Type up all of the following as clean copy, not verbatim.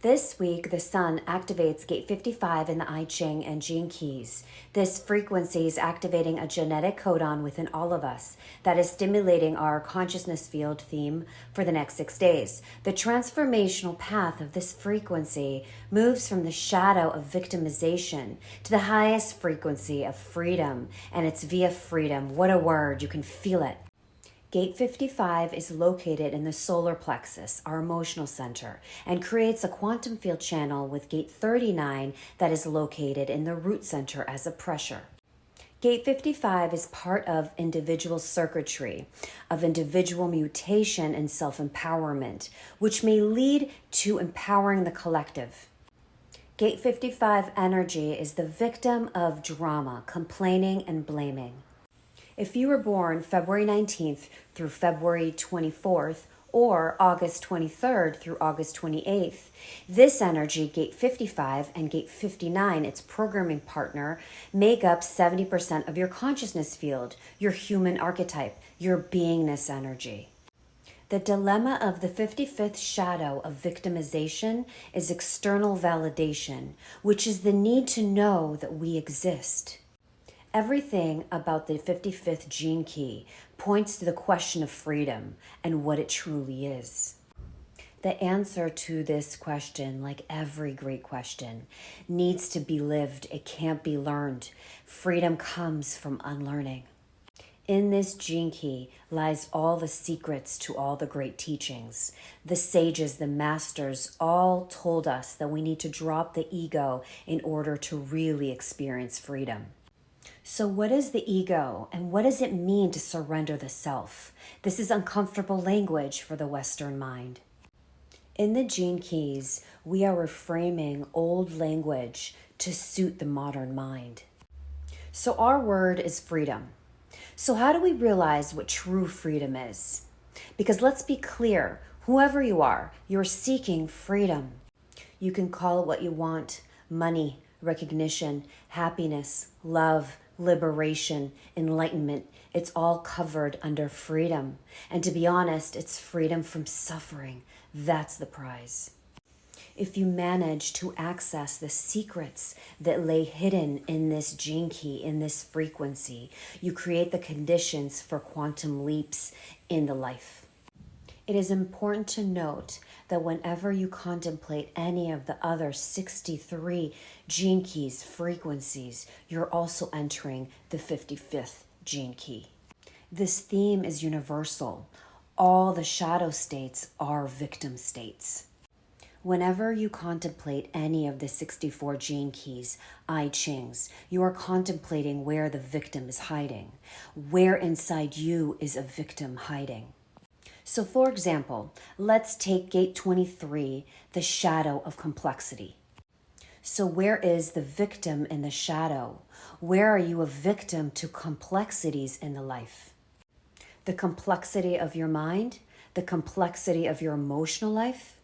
This week, the sun activates gate 55 in the I Ching and Gene Keys. This frequency is activating a genetic codon within all of us that is stimulating our consciousness field theme for the next 6 days. The transformational path of this frequency moves from the shadow of victimization to the highest frequency of freedom, and it's via freedom. What a word, you can feel it. Gate 55 is located in the solar plexus, our emotional center, and creates a quantum field channel with gate 39 that is located in the root center as a pressure. Gate 55 is part of individual circuitry, of individual mutation and self-empowerment, which may lead to empowering the collective. Gate 55 energy is the victim of drama, complaining, and blaming. If you were born February 19th through February 24th or August 23rd through August 28th, this energy, gate 55 and gate 59, its programming partner, make up 70% of your consciousness field, your human archetype, your beingness energy. The dilemma of the 55th shadow of victimization is external validation, which is the need to know that we exist. Everything about the 55th gene key points to the question of freedom and what it truly is. The answer to this question, like every great question, needs to be lived. It can't be learned. Freedom comes from unlearning. In this gene key lies all the secrets to all the great teachings. The sages, the masters, all told us that we need to drop the ego in order to really experience freedom. So what is the ego, and what does it mean to surrender the self? This is uncomfortable language for the Western mind. In the gene keys, we are reframing old language to suit the modern mind. So our word is freedom. So how do we realize what true freedom is? Because let's be clear, whoever you are, you're seeking freedom. You can call it what you want: money, recognition, happiness, love, liberation, enlightenment. It's all covered under freedom. And to be honest, it's freedom from suffering. That's the prize. If you manage to access the secrets that lay hidden in this gene key, in this frequency, you create the conditions for quantum leaps in the life. It is important to note that whenever you contemplate any of the other 63 gene keys, frequencies, you're also entering the 55th gene key. This theme is universal. All the shadow states are victim states. Whenever you contemplate any of the 64 gene keys, I Chings, you are contemplating where the victim is hiding, where inside you is a victim hiding. So for example, let's take gate 23, the shadow of complexity. So where is the victim in the shadow? Where are you a victim to complexities in the life? The complexity of your mind, the complexity of your emotional life.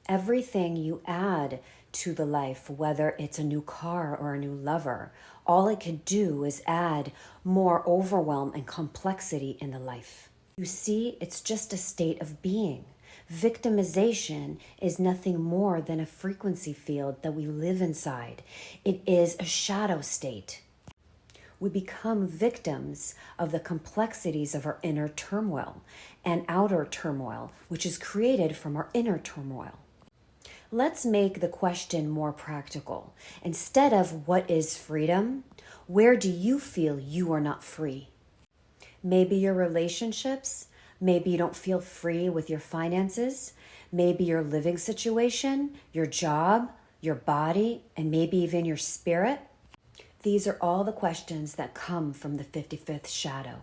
Everything you add to the life, whether it's a new car or a new lover, all it could do is add more overwhelm and complexity in the life. You see, it's just a state of being. Victimization is nothing more than a frequency field that we live inside. It is a shadow state. We become victims of the complexities of our inner turmoil and outer turmoil, which is created from our inner turmoil. Let's make the question more practical. Instead of what is freedom, where do you feel you are not free? Maybe your relationships, maybe you don't feel free with your finances, maybe your living situation, your job, your body, and maybe even your spirit. These are all the questions that come from the 55th shadow.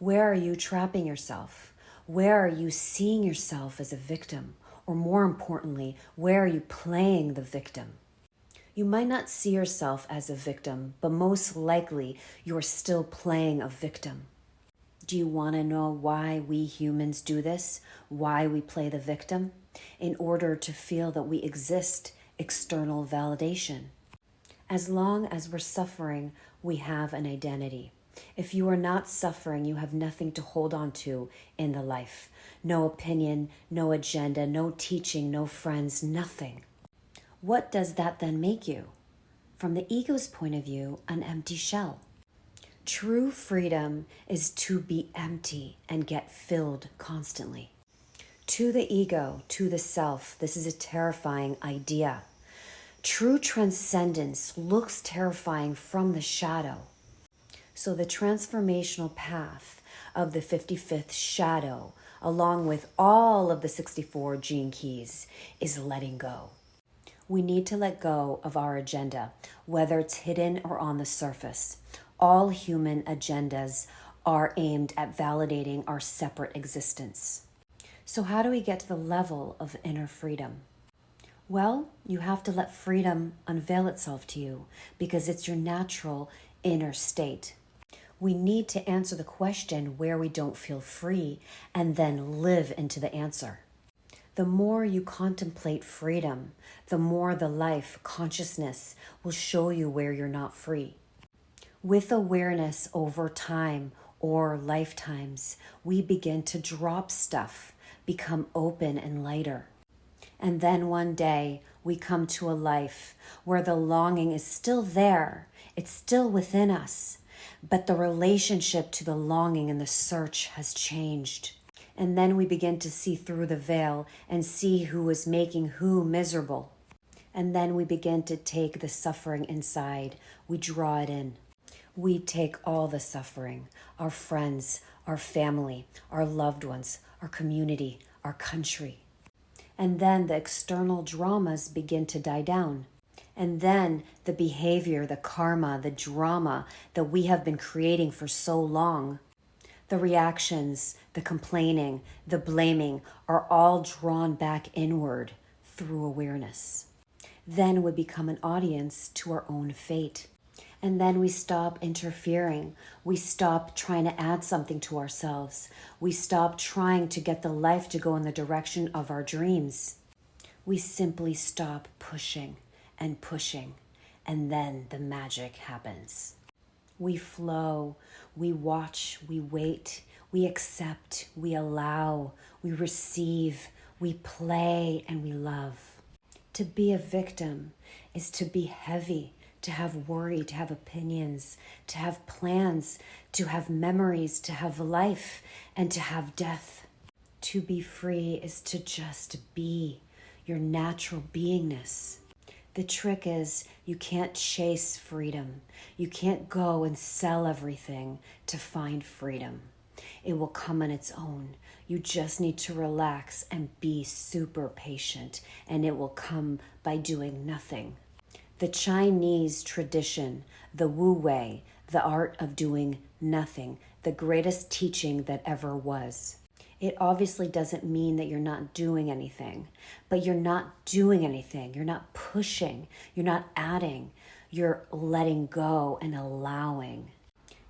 Where are you trapping yourself? Where are you seeing yourself as a victim? Or more importantly, where are you playing the victim? You might not see yourself as a victim, but most likely you're still playing a victim. Do you want to know why we humans do this? Why we play the victim? In order to feel that we exist, external validation. As long as we're suffering, we have an identity. If you are not suffering, you have nothing to hold on to in the life. No opinion, no agenda, no teaching, no friends, nothing. What does that then make you? From the ego's point of view, an empty shell. True freedom is to be empty and get filled constantly. To the ego, to the self, this is a terrifying idea. True transcendence looks terrifying from the shadow. So the transformational path of the 55th shadow, along with all of the 64 gene keys, is letting go. We need to let go of our agenda, whether it's hidden or on the surface. All human agendas are aimed at validating our separate existence. So how do we get to the level of inner freedom? Well, you have to let freedom unveil itself to you because it's your natural inner state. We need to answer the question where we don't feel free and then live into the answer. The more you contemplate freedom, the more the life consciousness will show you where you're not free. With awareness over time or lifetimes, we begin to drop stuff, become open and lighter. And then one day we come to a life where the longing is still there. It's still within us, but the relationship to the longing and the search has changed. And then we begin to see through the veil and see who is making who miserable. And then we begin to take the suffering inside. We draw it in. We take all the suffering, our friends, our family, our loved ones, our community, our country. And then the external dramas begin to die down. And then the behavior, the karma, the drama that we have been creating for so long, the reactions, the complaining, the blaming are all drawn back inward through awareness. Then we become an audience to our own fate. And then we stop interfering. We stop trying to add something to ourselves. We stop trying to get the life to go in the direction of our dreams. We simply stop pushing and pushing, and then the magic happens. We flow, we watch, we wait, we accept, we allow, we receive, we play, and we love. To be a victim is to be heavy, to have worry, to have opinions, to have plans, to have memories, to have life, and to have death. To be free is to just be your natural beingness. The trick is you can't chase freedom. You can't go and sell everything to find freedom. It will come on its own. You just need to relax and be super patient, and it will come by doing nothing. The Chinese tradition, the Wu Wei, the art of doing nothing, the greatest teaching that ever was. It obviously doesn't mean that you're not doing anything, but you're not doing anything. You're not pushing. You're not adding. You're letting go and allowing.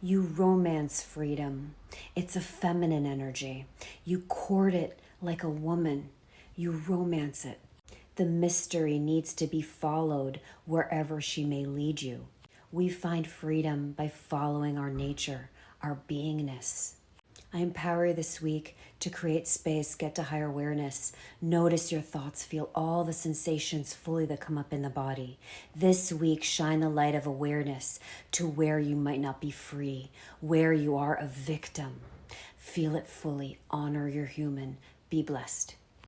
You romance freedom. It's a feminine energy. You court it like a woman. You romance it. The mystery needs to be followed wherever she may lead you. We find freedom by following our nature, our beingness. I empower you this week to create space, get to higher awareness, notice your thoughts, feel all the sensations fully that come up in the body. This week, shine the light of awareness to where you might not be free, where you are a victim. Feel it fully, honor your human, be blessed.